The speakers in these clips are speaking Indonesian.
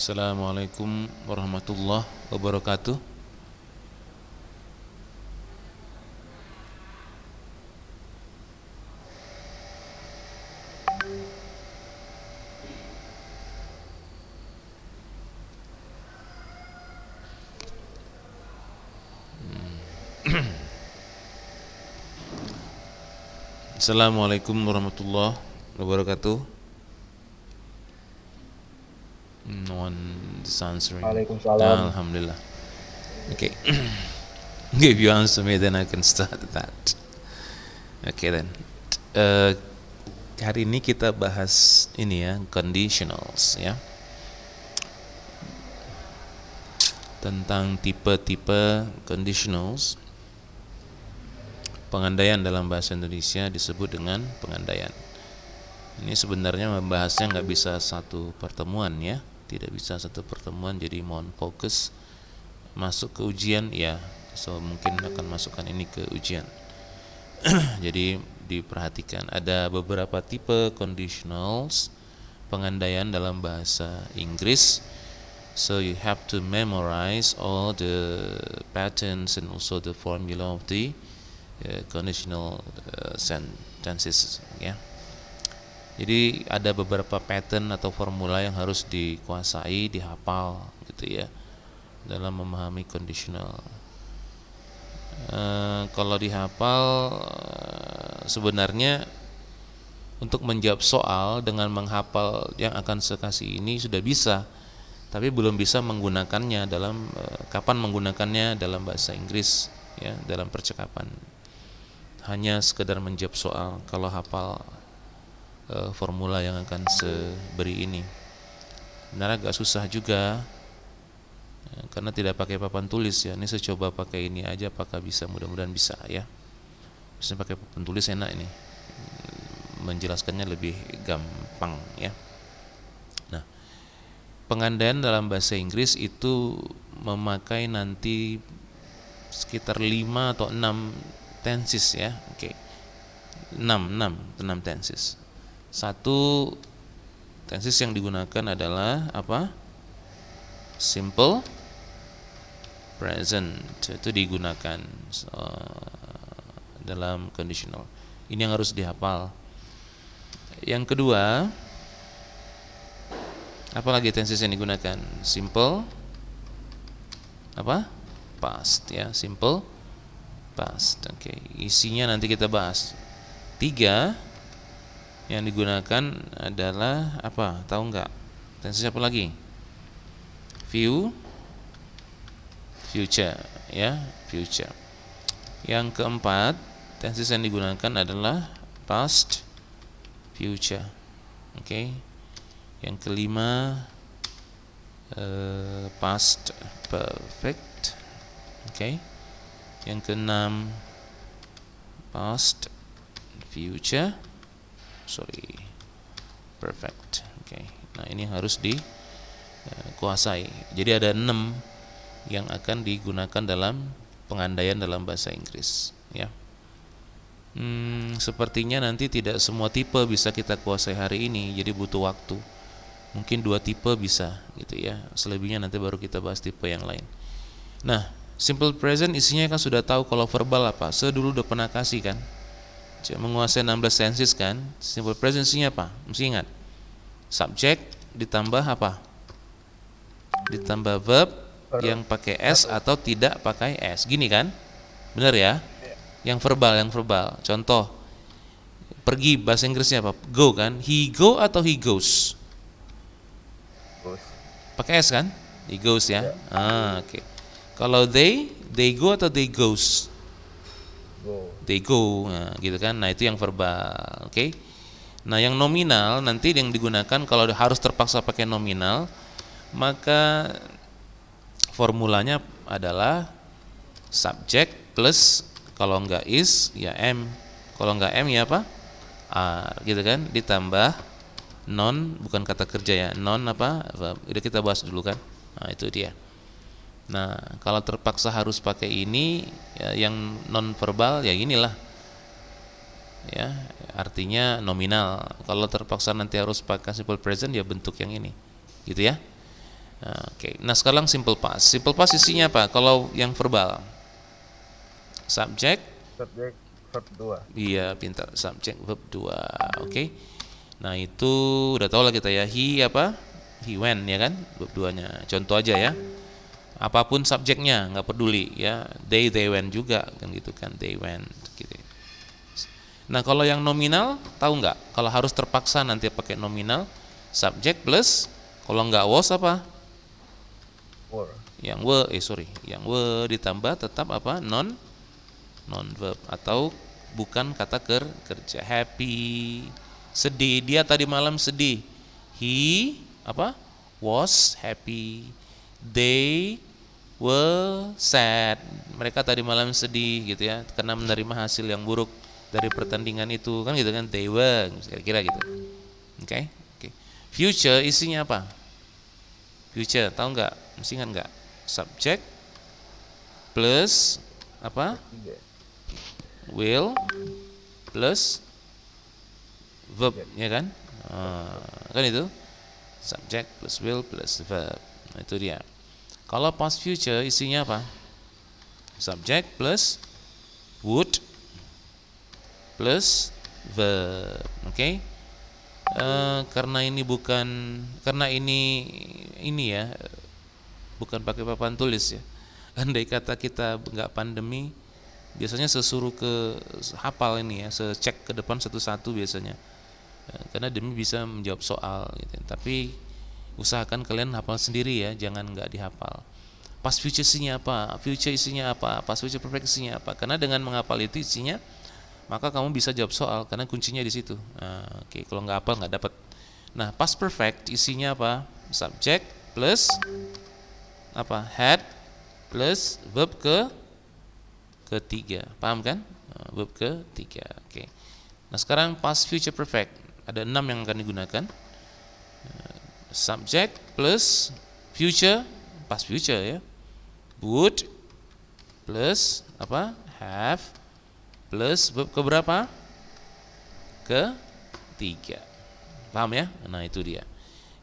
Assalamualaikum warahmatullahi wabarakatuh. Assalamualaikum warahmatullahi wabarakatuh. No one is answering. Waalaikumsalam. Alhamdulillah. Okay. If you answer me, then I can start that. Okay then. Uh, Hari ini kita bahas ini ya, conditionals ya. Tentang tipe-tipe conditionals. Pengandaian dalam bahasa Indonesia disebut dengan pengandaian. Ini sebenarnya membahasnya nggak bisa satu pertemuan ya, tidak bisa satu pertemuan. Jadi mohon fokus masuk ke ujian ya. So mungkin akan masukkan ini ke ujian. Jadi diperhatikan ada beberapa tipe conditionals pengandaian dalam bahasa Inggris. So you have to memorize all the patterns and also the formula of the conditional sentences ya. Jadi ada beberapa pattern atau formula yang harus dikuasai, dihafal gitu ya dalam memahami conditional. Kalau dihafal sebenarnya untuk menjawab soal dengan menghafal yang akan saya kasih ini sudah bisa, tapi belum bisa menggunakannya dalam kapan menggunakannya dalam bahasa Inggris ya, dalam percakapan. Hanya sekedar menjawab soal kalau hafal formula yang akan saya beri ini. Benar agak susah juga ya, karena tidak pakai papan tulis ya. Ini saya coba pakai ini aja, apakah bisa? Mudah-mudahan bisa ya. Bisa pakai papan tulis enak ini, menjelaskannya lebih gampang ya. Nah, pengandaian dalam bahasa Inggris itu memakai nanti sekitar 5 atau 6 tenses ya. Oke. 6 tenses. Satu tenses yang digunakan adalah apa? Simple present. Itu digunakan dalam conditional. Ini yang harus dihafal. Yang kedua, apa lagi tenses yang digunakan? Simple apa? Past ya, simple past. Oke. Isinya nanti kita bahas. 3 yang digunakan adalah apa? Tahu nggak? Tenses apa lagi? Future ya, future. Yang keempat, tenses yang digunakan adalah past, future. Oke. Yang kelima past perfect. Oke. Yang keenam past future perfect. Oke. Nah, ini harus dikuasai. Jadi ada 6 yang akan digunakan dalam pengandaian dalam bahasa Inggris ya. Sepertinya nanti tidak semua tipe bisa kita kuasai hari ini, jadi butuh waktu. Mungkin 2 tipe bisa gitu ya. Selebihnya nanti baru kita bahas tipe yang lain. Nah, simple present isinya kan sudah tahu. Kalau verbal apa? Saya dulu udah pernah kasih kan. Menguasai 16 tenses kan. Simple present isinya apa? Mesti ingat. Subjek ditambah apa? Ditambah verb yang pakai S atau tidak pakai S. Gini kan? Benar ya? Yang verbal. Contoh, pergi bahasa Inggrisnya apa? Go kan? He go atau he goes? Pakai S kan? He goes ya. Oke. Kalau they go atau they goes? They go, nah, gitu kan. Nah, itu yang verbal. Oke. Nah, yang nominal nanti yang digunakan kalau harus terpaksa pakai nominal, maka formulanya adalah subject plus kalau enggak is ya am. Kalau enggak am ya apa? Are, gitu kan. Ditambah non, bukan kata kerja ya. Non apa? Verb. Udah kita bahas dulu kan. Nah, itu dia. Nah, kalau terpaksa harus pakai ini ya, yang non verbal ya inilah ya, artinya nominal. Kalau terpaksa nanti harus pakai simple present ya bentuk yang ini gitu ya. Oke. Nah, sekarang simple past. Simple past isinya apa? Kalau yang verbal, subjek, Subjek verb 2. iya pintar. Subjek verb 2. Oke. Nah, itu udah tahu lah kita ya. He apa? He went ya kan? Verb 2-nya. Contoh aja ya. Apapun subjeknya, nggak peduli ya. They went juga kan gitu kan. They went gitu. Nah, kalau yang nominal tahu nggak? Kalau harus terpaksa nanti pakai nominal, subjek plus kalau nggak was apa? Were. Yang were ditambah tetap apa? Non verb atau bukan kata kerja. Happy, sedih, dia tadi malam sedih. He apa? Was happy. They were sad. Mereka tadi malam sedih gitu ya, karena menerima hasil yang buruk dari pertandingan itu kan gitu kan. They were kira-kira gitu. Oke. Future isinya apa? Future tahu nggak? Mesti ingat nggak? Subject plus apa? Ketiga. Will plus verb ya kan? Kan itu subject plus will plus verb. Nah, itu dia. Kalau past future isinya apa? Subject plus would plus verb. Oke. Karena ini ya bukan pakai papan tulis ya. Andai kata kita nggak pandemi, biasanya sesuruh ke hafal ini ya, secek ke depan satu-satu biasanya. Karena demi bisa menjawab soal gitu. Tapi usahakan kalian hafal sendiri ya, jangan nggak dihafal. Past future isinya apa? Future isinya apa? Past future perfect isinya apa? Karena dengan menghafal itu isinya, maka kamu bisa jawab soal karena kuncinya di situ. Oke, kalau nggak hafal nggak dapat. Nah, past perfect isinya apa? Subject plus apa? Had plus verb ketiga. Paham kan? Verb ketiga. Oke. Nah, sekarang past future perfect. Ada 6 yang akan digunakan. Subject plus future, past future ya. Would plus apa? Have plus verb keberapa? Ketiga. Paham ya? Nah, itu dia.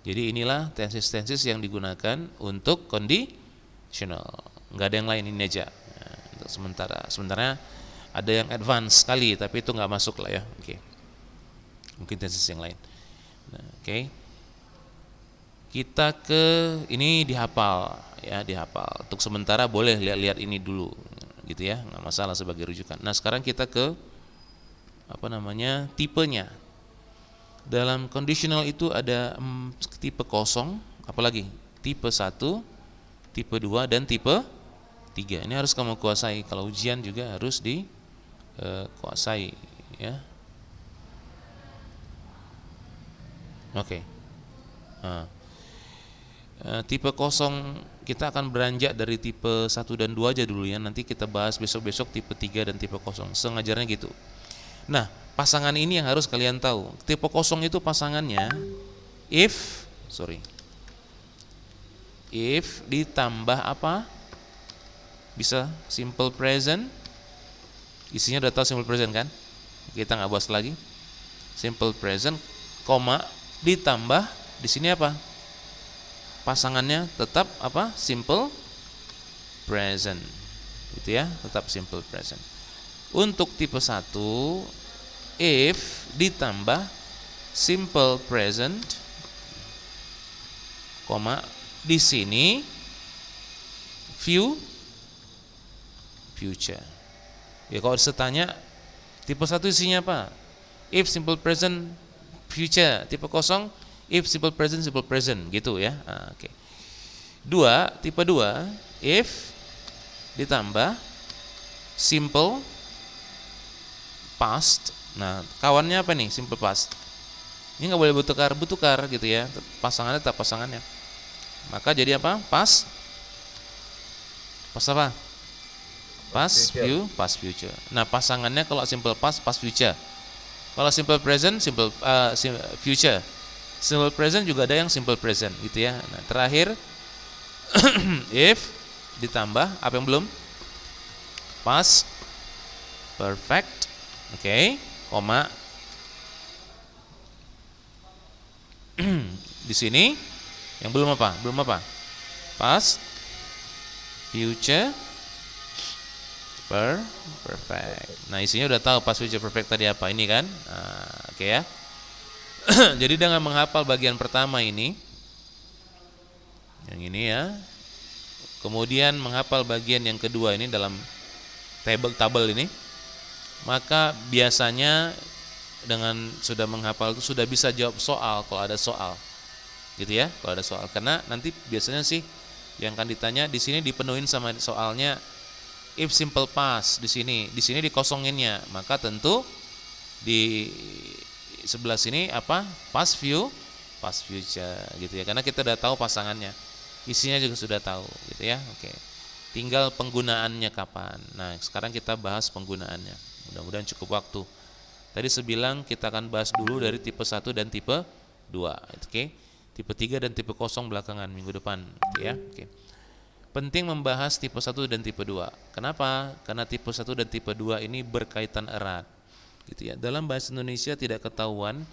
Jadi inilah tenses yang digunakan untuk conditional. Nggak ada yang lain, ini aja. Nah, untuk sementara ada yang advance sekali, tapi itu nggak masuk lah ya. Oke. Mungkin tenses yang lain. Nah, oke. Kita ke ini dihafal ya, dihafal. Untuk sementara boleh lihat-lihat ini dulu gitu ya, nggak masalah sebagai rujukan. Nah, sekarang kita ke tipenya. Dalam conditional itu ada tipe kosong, apalagi tipe 1, tipe 2 dan tipe 3. Ini harus kamu kuasai. Kalau ujian juga harus dikuasai ya. Oke. Tipe kosong kita akan beranjak dari tipe 1 dan 2 aja dulu ya. Nanti kita bahas besok-besok tipe 3 dan tipe kosong. Sengajarnya gitu. Nah, pasangan ini yang harus kalian tahu. Tipe kosong itu pasangannya if ditambah apa? Bisa simple present. Isinya udah tahu simple present kan? Kita nggak bahas lagi. Simple present, koma ditambah di sini apa? Pasangannya tetap apa? Simple present. Gitu ya, tetap simple present. Untuk tipe 1, if ditambah simple present, koma di sini future. Ya kalau ditanya tipe 1 isinya apa? If simple present future. Tipe kosong if simple present gitu ya. Oke. Tipe 2 if ditambah simple past. Nah, kawannya apa nih? Simple past. Ini nggak boleh bertukar gitu ya. Pasangannya tetap pasangannya. Maka jadi apa? Past apa? Past future. Nah, pasangannya kalau simple past future. Kalau simple present future. Simple present juga ada yang simple present gitu ya. Nah, terakhir if ditambah apa yang belum? Past perfect. Oke, koma. Di sini yang belum apa? past future perfect. Nah, isinya udah tahu past future perfect tadi apa ini kan? Nah, oke ya. Jadi dengan menghafal bagian pertama ini, yang ini ya, kemudian menghafal bagian yang kedua ini dalam tabel ini, maka biasanya dengan sudah menghafal itu sudah bisa jawab soal kalau ada soal, gitu ya. Kalau ada soal, karena nanti biasanya sih yang akan ditanya di sini dipenuhin sama soalnya if simple past di sini dikosonginnya, maka tentu di sebelah sini apa past future gitu ya, karena kita udah tahu pasangannya, isinya juga sudah tahu gitu ya. Oke, tinggal penggunaannya kapan. Nah, sekarang kita bahas penggunaannya, mudah-mudahan cukup waktu. Tadi sebilang kita akan bahas dulu dari tipe 1 dan tipe 2. Oke, tipe 3 dan tipe kosong belakangan minggu depan gitu ya. Oke, penting membahas tipe 1 dan tipe 2. Kenapa? Karena tipe 1 dan tipe 2 ini berkaitan erat gitu ya. Dalam bahasa Indonesia tidak ketahuan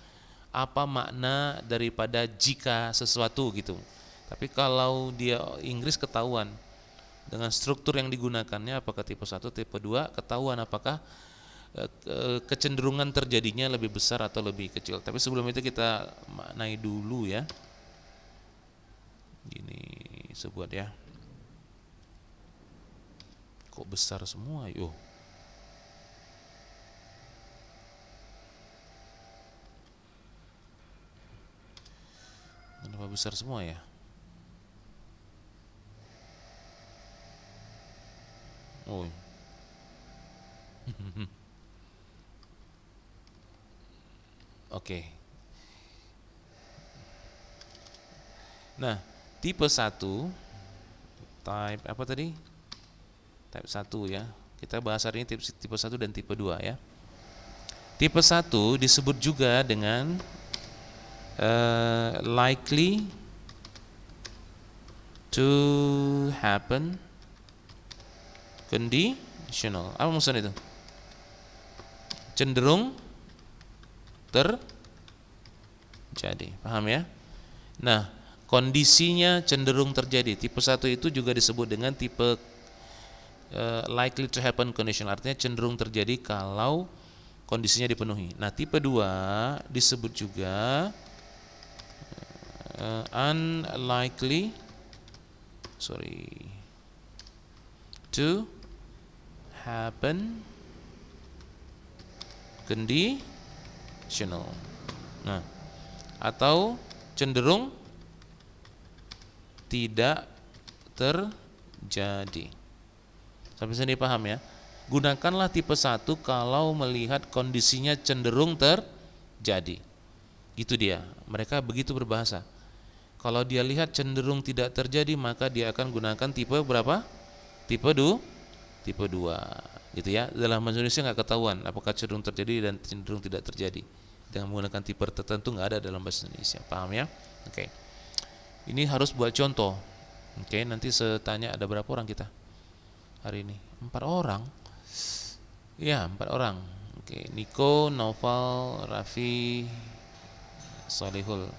apa makna daripada jika sesuatu gitu. Tapi kalau dia Inggris ketahuan dengan struktur yang digunakannya, apakah tipe 1, tipe 2, ketahuan apakah kecenderungan terjadinya lebih besar atau lebih kecil. Tapi sebelum itu kita maknai dulu ya. Gini sebuat ya. Kok besar semua yuk. Kenapa besar semua ya? Oh. Oke. Nah, tipe 1 type apa tadi? Type 1 ya. Kita bahas hari ini tipe 1 dan tipe 2 ya. Tipe 1 disebut juga dengan likely to happen conditional. Apa maksudnya itu? Cenderung terjadi. Paham ya? Nah, kondisinya cenderung terjadi. Tipe 1 itu juga disebut dengan tipe likely to happen conditional. Artinya cenderung terjadi kalau kondisinya dipenuhi. Nah, tipe 2 disebut juga unlikely to happen conditional. Nah, atau cenderung tidak terjadi. Sampai sini paham ya? Gunakanlah tipe 1 kalau melihat kondisinya cenderung terjadi. Gitu dia. Mereka begitu berbahasa. Kalau dia lihat cenderung tidak terjadi, maka dia akan gunakan tipe berapa? Tipe 2. Gitu ya. Dalam bahasa Indonesia nggak ketahuan apakah cenderung terjadi dan cenderung tidak terjadi. Dengan menggunakan tipe tertentu nggak ada dalam bahasa Indonesia. Paham ya? Oke. Ini harus buat contoh. Oke, nanti setanya ada berapa orang kita hari ini? 4 orang. Ya, 4 orang. Oke, Niko, Noval, Raffi, Solihul,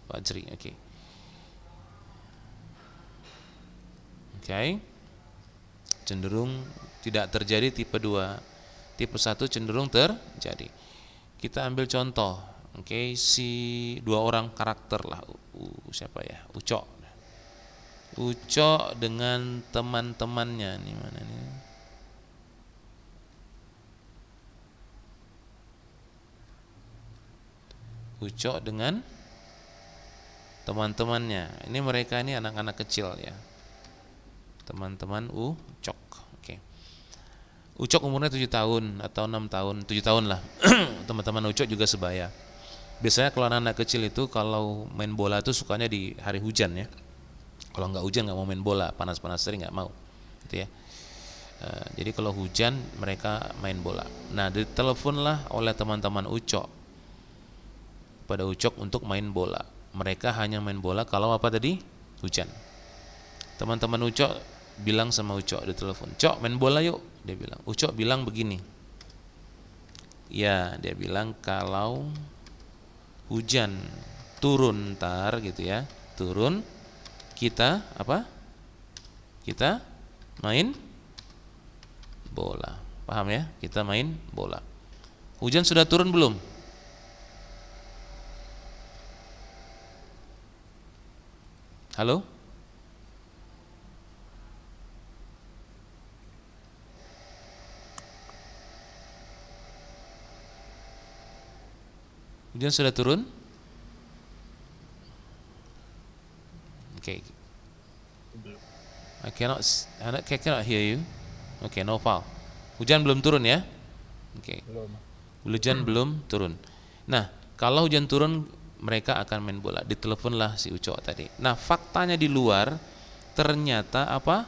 Fajri. Oke. Cenderung tidak terjadi tipe 2. Tipe 1 cenderung terjadi. Kita ambil contoh. Oke, si 2 orang karakter lah. Siapa ya? Ucok dengan teman-temannya. Nih mana nih? Ucok dengan teman-temannya. Ini mereka ini anak-anak kecil ya. Teman-teman Ucok. Oke. Ucok umurnya 7 tahun atau 6 tahun, 7 tahun lah. Teman-teman Ucok juga sebaya. Biasanya kalau anak-anak kecil itu kalau main bola itu sukanya di hari hujan ya. Kalau nggak hujan nggak mau main bola, panas-panas sering nggak mau, gitu ya. Jadi kalau hujan mereka main bola. Nah, diteleponlah oleh teman-teman Ucok pada Ucok untuk main bola. Mereka hanya main bola kalau apa tadi? Hujan. Teman-teman Ucok bilang sama Ucok di telepon, "Cok, main bola yuk." Dia bilang. Ucok bilang begini. Ya, dia bilang kalau hujan turun ntar gitu ya. Turun kita apa? Kita main bola. Paham ya? Kita main bola. Hujan sudah turun belum? Halo? Hujan sudah turun? Okay. I cannot hear you. Okay, no foul. Hujan belum turun ya? Okay. Belum. Hujan belum turun. Nah, kalau hujan turun mereka akan main bola. Diteleponlah si Ucok tadi. Nah, faktanya di luar ternyata apa?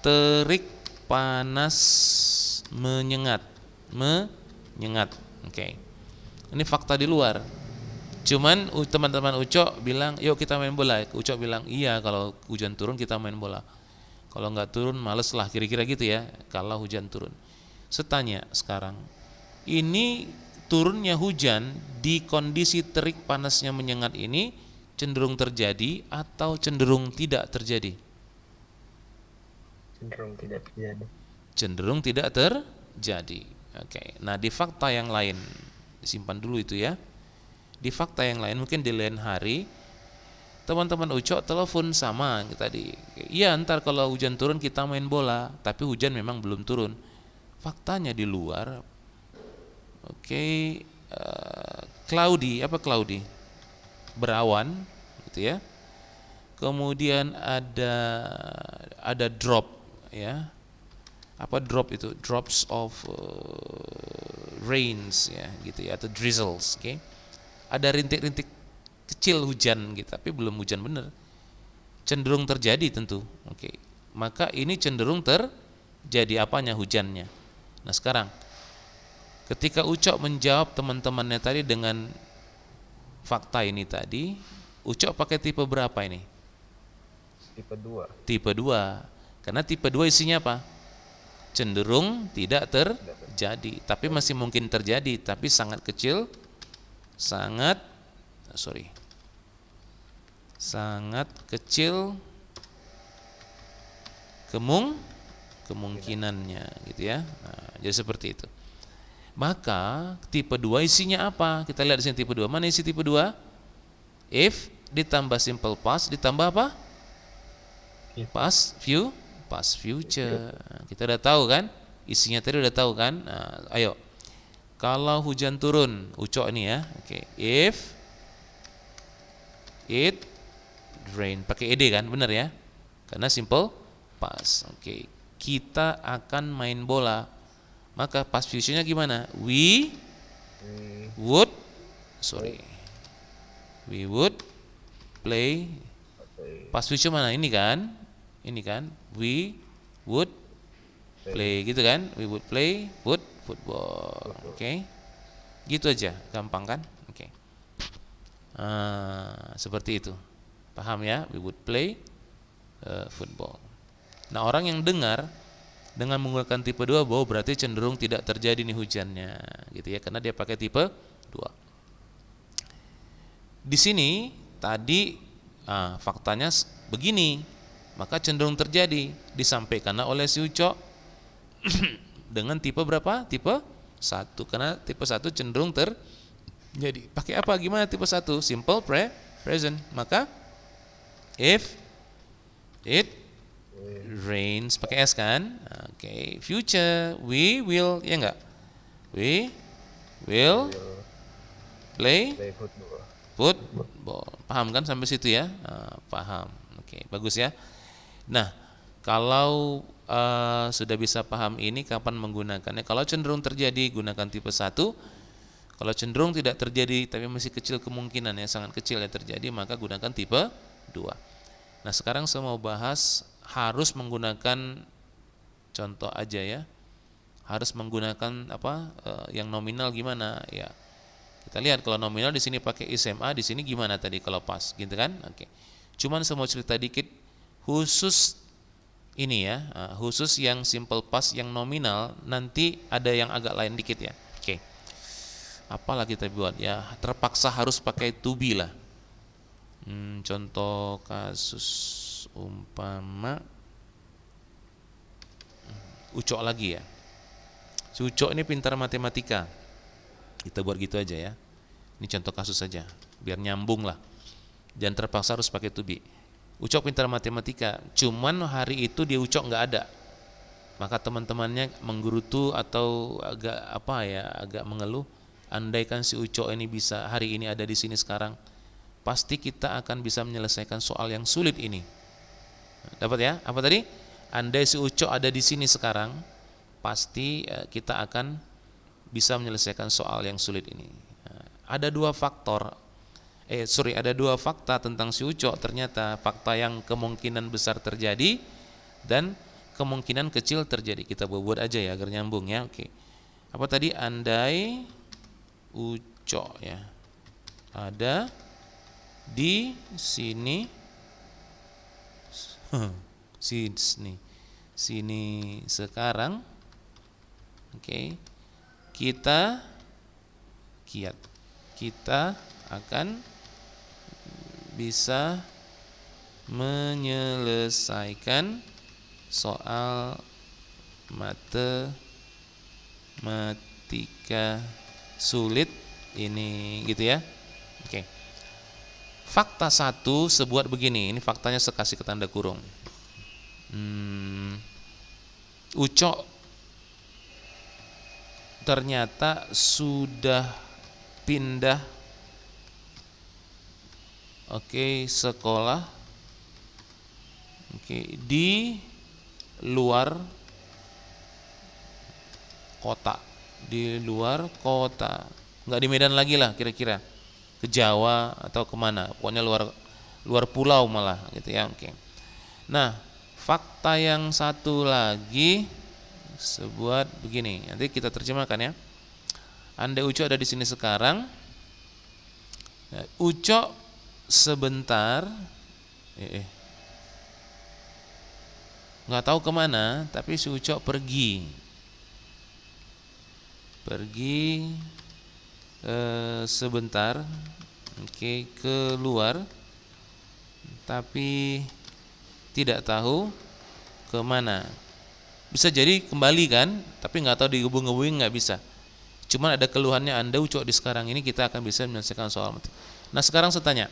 Terik panas menyengat. Menyengat. Oke. Ini fakta di luar. Cuman teman-teman Ucok bilang, "Yuk kita main bola." Ucok bilang, "Iya, kalau hujan turun kita main bola. Kalau nggak turun males lah." Kira-kira gitu ya. Kalau hujan turun. Setanya sekarang, ini turunnya hujan di kondisi terik panasnya menyengat ini cenderung terjadi atau cenderung tidak terjadi? Cenderung tidak terjadi. Cenderung tidak terjadi. Oke. Nah, di fakta yang lain, disimpan dulu itu ya. Di fakta yang lain, mungkin di lain hari teman-teman Ucok telepon sama tadi. Iya, ntar kalau hujan turun kita main bola, tapi hujan memang belum turun. Faktanya di luar, cloudy, apa cloudy? Berawan, gitu ya. Kemudian ada drop, ya. Apa drop itu? Drops of rains, ya, gitu ya, atau drizzles, oke. Ada rintik-rintik kecil hujan, gitu, tapi belum hujan bener. Cenderung terjadi tentu, oke. Maka ini cenderung terjadi apanya? Hujannya. Nah sekarang, ketika Ucok menjawab teman-temannya tadi dengan fakta ini tadi, Ucok pakai tipe berapa ini? Tipe 2. Tipe 2. Karena tipe 2 isinya apa? Cenderung tidak terjadi, tapi masih mungkin terjadi, tapi sangat kecil, sangat kecil kemungkinannya, gitu ya. Nah, jadi seperti itu. Maka tipe 2 isinya apa? Kita lihat di sini tipe 2. Mana isi tipe 2? If ditambah simple past ditambah apa? Past future. Kita udah tahu kan? Isinya tadi udah tahu kan? Nah, ayo. Kalau hujan turun, Ucok ini ya. Oke. If it rain, pakai ed kan? Benar ya? Karena simple past. Oke. Kita akan main bola. Maka past future-nya gimana? We would play. Past future mana? Ini kan? We would play, gitu kan? We would play football. Oke. Gitu aja, gampang kan? Oke. Seperti itu. Paham ya? We would play football. Nah, orang yang dengar dengan menggunakan tipe 2 bahwa berarti cenderung tidak terjadi nih hujannya, gitu ya, karena dia pakai tipe 2. Di sini tadi faktanya begini, maka cenderung terjadi disampaikan oleh si Ucok dengan tipe berapa? Tipe 1, karena tipe 1 cenderung terjadi. Pakai apa? Gimana tipe 1? Simple present. Maka if it rains, pakai S kan? Oke. Future, we will, ya enggak? We will play football. Paham kan sampai situ ya? Paham. Oke, bagus ya. Nah, kalau sudah bisa paham ini, kapan menggunakannya? Kalau cenderung terjadi, gunakan tipe 1. Kalau cenderung tidak terjadi tapi masih kecil kemungkinan, sangat kecil ya terjadi, maka gunakan tipe 2. Nah, sekarang saya mau bahas harus menggunakan contoh aja ya. Harus menggunakan apa? Yang nominal gimana ya? Kita lihat kalau nominal di sini pakai SMA, di sini gimana tadi kalau pas, gitu kan? Oke. Cuman saya mau cerita dikit khusus ini ya, khusus yang simple past yang nominal, nanti ada yang agak lain dikit ya. Oke. Apalah kita buat ya, terpaksa harus pakai to be lah. Contoh kasus umpama Ucok lagi ya. Si Ucok ini pintar matematika. Kita buat gitu aja ya. Ini contoh kasus saja, biar nyambung lah. Jangan terpaksa harus pakai to be. Ucok pintar matematika, cuman hari itu dia Ucok nggak ada. Maka teman-temannya menggerutu atau agak mengeluh. Andaikan si Ucok ini bisa hari ini ada di sini sekarang, pasti kita akan bisa menyelesaikan soal yang sulit ini. Dapat ya? Apa tadi? Andai si Ucok ada di sini sekarang, pasti kita akan bisa menyelesaikan soal yang sulit ini. Ada dua fakta tentang si Ucok. Ternyata fakta yang kemungkinan besar terjadi dan kemungkinan kecil terjadi. Kita buat aja ya agar nyambung ya. Oke. Apa tadi? Andai Ucok ya ada di sini sini sekarang, oke, kita akan bisa menyelesaikan soal matematika sulit ini, gitu ya. Oke. Fakta satu sebuat begini, ini faktanya saya kasih ke tanda kurung. Ucok ternyata sudah pindah sekolah di luar kota, nggak di Medan lagi lah, kira-kira ke Jawa atau kemana, pokoknya luar pulau malah gitu ya. Oke. Nah, fakta yang satu lagi sebuat begini, nanti kita terjemahkan ya. Andai Ucok ada di sini sekarang, Ucok sebentar nggak tahu kemana, tapi si Ucok pergi sebentar, keluar, tapi tidak tahu kemana. Bisa jadi kembali kan, tapi nggak tahu dihubung-hubungin, nggak bisa. Cuman ada keluhannya, Anda Ucok di sekarang ini kita akan bisa menyelesaikan soal matematika. Nah sekarang saya tanya,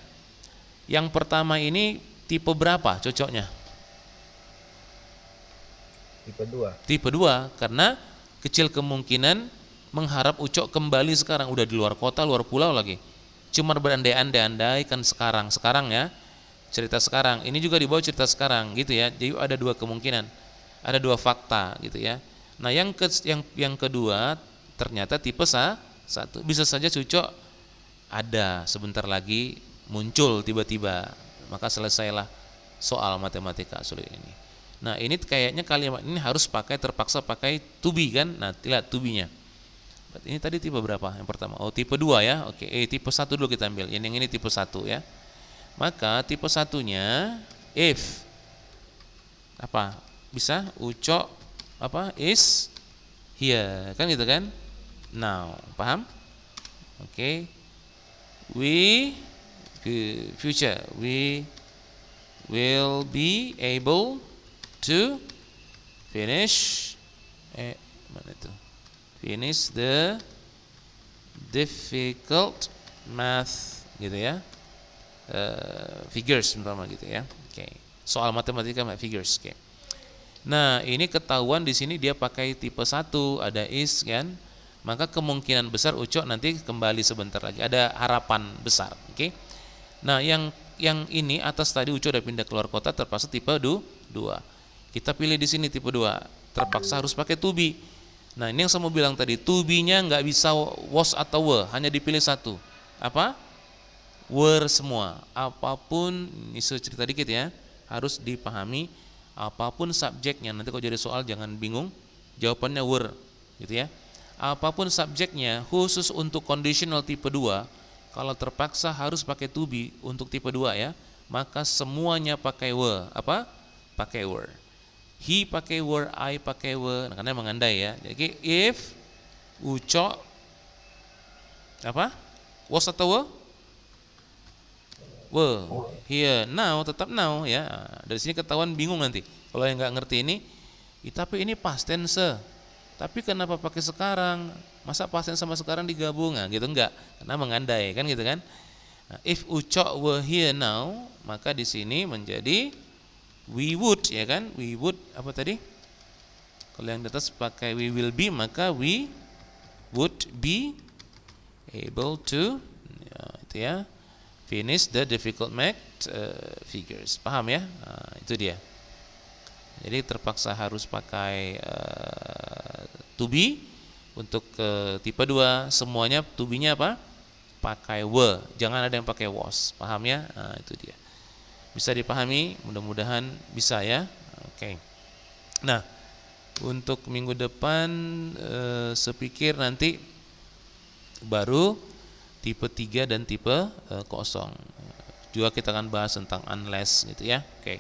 yang pertama ini tipe berapa cocoknya? Tipe 2, karena kecil kemungkinan mengharap Ucok kembali sekarang, udah di luar kota, luar pulau lagi. Cuma berandai-andai kan sekarang ya, cerita sekarang. Ini juga dibawa cerita sekarang gitu ya. Jadi ada dua kemungkinan, ada dua fakta gitu ya. Nah yang kedua ternyata tipe 1. Bisa saja Ucok ada sebentar lagi muncul tiba-tiba, maka selesailah soal matematika sulit ini. Nah ini kayaknya kalimat ini harus terpaksa pakai to be kan. Nah lihat to be-nya. Ini tadi tipe berapa yang pertama? Oh tipe 2 ya. Oke, tipe 1 dulu kita ambil. Yang ini tipe 1 ya. Maka tipe 1-nya if apa? Bisa Ucok is here, kan gitu kan? Now, paham? Oke. Future we will be able to finish finish the difficult math gitu ya, figures umpama gitu ya. Oke. Soal matematika figures. Oke. Nah ini ketahuan di sini dia pakai tipe 1, ada is kan, maka kemungkinan besar Ucok nanti kembali sebentar lagi, ada harapan besar. Oke. Nah yang ini atas tadi Ucok udah pindah keluar kota, terpaksa tipe 2. Kita pilih di sini tipe 2, terpaksa harus pakai to be. Nah ini yang saya mau bilang tadi, to be-nya nggak bisa was atau were, hanya dipilih satu. Apa? Were semua. Apapun, ini saya cerita dikit ya, harus dipahami. Apapun subjeknya, nanti kalau jadi soal jangan bingung, jawabannya were gitu ya. Apapun subjeknya, khusus untuk conditional tipe 2, kalau terpaksa harus pakai to be untuk tipe 2 ya, maka semuanya pakai were. Apa? Pakai were. He pakai were, I pakai were, nah, karena mengandai ya. Jadi if Ucok was atau were? here, now tetap now ya. Dari sini ketahuan bingung nanti. Kalau yang nggak ngerti ini, tapi ini past tense. Tapi kenapa pakai sekarang? Masa past tense sama sekarang digabung? Nah, gitu enggak. Karena mengandai kan gitu kan. Nah, if Ucok were here now, maka di sini menjadi we would ya kan? We would apa tadi? Kalau yang di atas pakai we will be, maka we would be able to ya, itu ya, finish the difficult math figures. Paham ya? Nah, itu dia. Jadi terpaksa harus pakai to be untuk tipe 2, semuanya to be-nya apa? Pakai were. Jangan ada yang pakai was. Paham ya? Nah, itu dia. Bisa dipahami? Mudah-mudahan bisa ya. Oke. Nah, untuk minggu depan sepikir nanti baru tipe 3 dan tipe kosong. Juga kita akan bahas tentang unless gitu ya. Oke.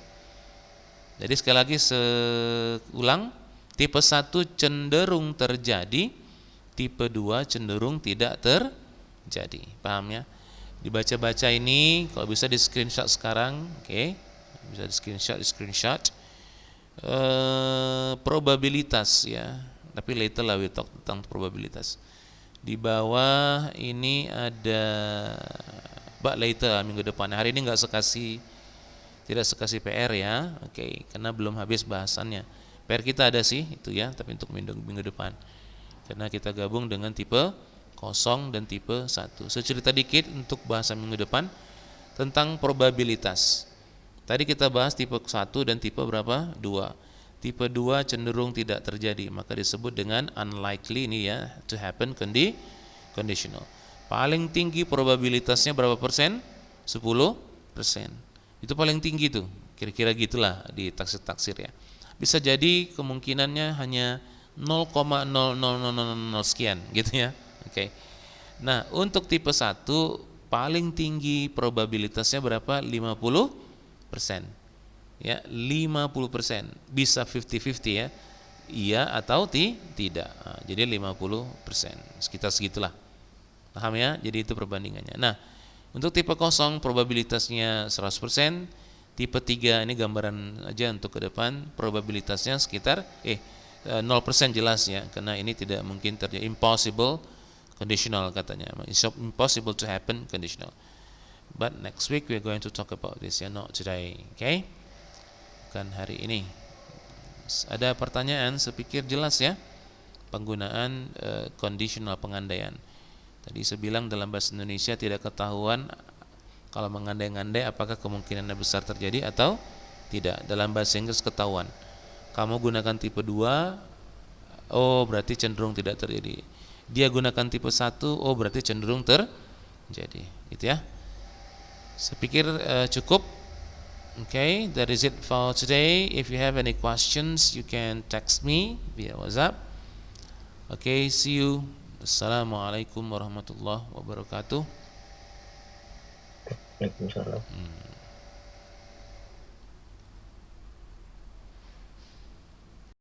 Jadi sekali lagi seulang, tipe 1 cenderung terjadi, tipe 2 cenderung tidak terjadi. Paham ya? Dibaca-baca ini, kalau bisa di screenshot sekarang, oke. Bisa di screenshot. Probabilitas ya. Tapi later lah we talk tentang probabilitas. Di bawah ini ada later minggu depan. Hari ini tidak sekasih PR ya, oke, karena belum habis bahasannya. PR kita ada sih itu ya, tapi untuk minggu depan. Karena kita gabung dengan tipe 0 dan tipe 1. Saya cerita dikit untuk bahasan minggu depan tentang probabilitas. Tadi kita bahas tipe 1 dan tipe berapa? 2. Tipe 2 cenderung tidak terjadi, maka disebut dengan unlikely ini ya, to happen conditional. Paling tinggi probabilitasnya berapa persen? 10%. Itu paling tinggi tuh, kira-kira gitulah di taksir ya. Bisa jadi kemungkinannya hanya 0,0000 sekian gitu ya. Oke. Nah, untuk tipe 1 paling tinggi probabilitasnya berapa? 50%. Ya, 50%. Bisa 50-50 ya. Iya atau tidak. Nah, jadi 50%. Sekitar segitulah. Paham ya? Jadi itu perbandingannya. Nah, untuk tipe 0 probabilitasnya 100%, tipe 3 ini gambaran aja untuk ke depan, probabilitasnya sekitar 0% jelas ya, karena ini tidak mungkin terjadi, impossible conditional katanya. It's impossible to happen conditional. But next week we're going to talk about this ya, not today. Okay? Bukan hari ini. Ada pertanyaan, sepikir jelas ya penggunaan conditional pengandaian. Tadi saya bilang dalam bahasa Indonesia tidak ketahuan kalau mengandai-ngandai apakah kemungkinannya besar terjadi atau tidak. Dalam bahasa Inggris ketahuan. Kamu gunakan tipe 2, oh berarti cenderung tidak terjadi. Dia gunakan tipe 1, oh berarti cenderung terjadi. Gitu ya. Saya pikir cukup. Okay, that is it for today. If you have any questions, you can text me via WhatsApp. Okay, see you. Assalamualaikum warahmatullahi wabarakatuh. Waalaikumsalam.